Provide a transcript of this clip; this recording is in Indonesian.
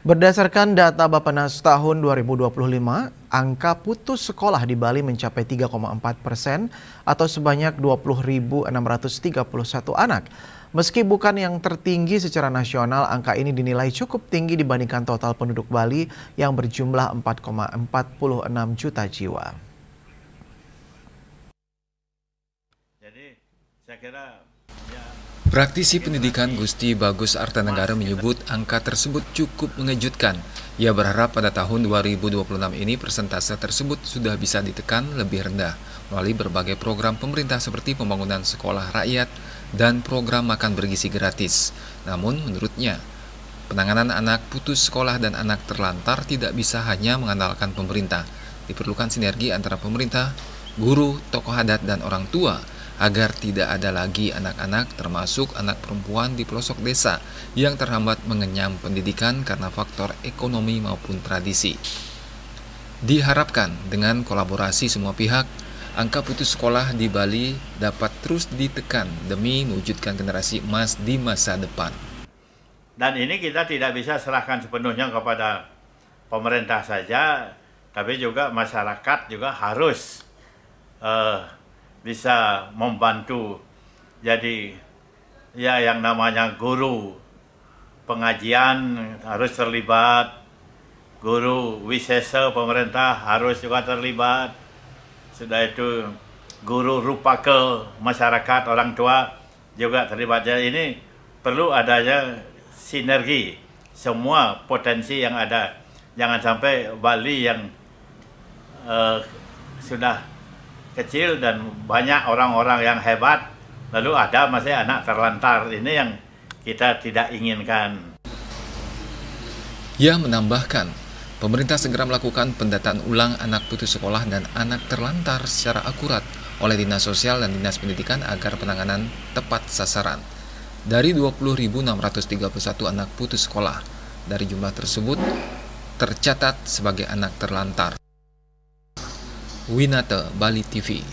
Berdasarkan data Bappenas tahun 2025, angka putus sekolah di Bali mencapai 3,4% atau sebanyak 20.631 anak. Meski bukan yang tertinggi secara nasional, angka ini dinilai cukup tinggi dibandingkan total penduduk Bali yang berjumlah 4,46 juta jiwa. Jadi saya kira Praktisi pendidikan Gusti Bagus Artanegara menyebut angka tersebut cukup mengejutkan. Ia berharap pada tahun 2026 ini persentase tersebut sudah bisa ditekan lebih rendah melalui berbagai program pemerintah seperti pembangunan sekolah rakyat dan program makan bergizi gratis. Namun menurutnya, penanganan anak putus sekolah dan anak terlantar tidak bisa hanya mengandalkan pemerintah. Diperlukan sinergi antara pemerintah, guru, tokoh adat, dan orang tua agar tidak ada lagi anak-anak termasuk anak perempuan di pelosok desa yang terhambat mengenyam pendidikan karena faktor ekonomi maupun tradisi. Diharapkan dengan kolaborasi semua pihak, angka putus sekolah di Bali dapat terus ditekan demi mewujudkan generasi emas di masa depan. Dan ini kita tidak bisa serahkan sepenuhnya kepada pemerintah saja, tapi juga masyarakat juga harus bisa membantu. Jadi ya yang namanya guru pengajian harus terlibat, guru wisesa pemerintah harus juga terlibat, sudah itu guru rupake masyarakat orang tua juga terlibat. Jadi ini perlu adanya sinergi semua potensi yang ada. Jangan sampai Bali yang sudah kecil dan banyak orang-orang yang hebat, lalu ada masih anak terlantar. Ini yang kita tidak inginkan. Ia menambahkan, pemerintah segera melakukan pendataan ulang anak putus sekolah dan anak terlantar secara akurat oleh Dinas Sosial dan Dinas Pendidikan agar penanganan tepat sasaran. Dari 20.631 anak putus sekolah, dari jumlah tersebut tercatat sebagai anak terlantar. Winata, Bali TV.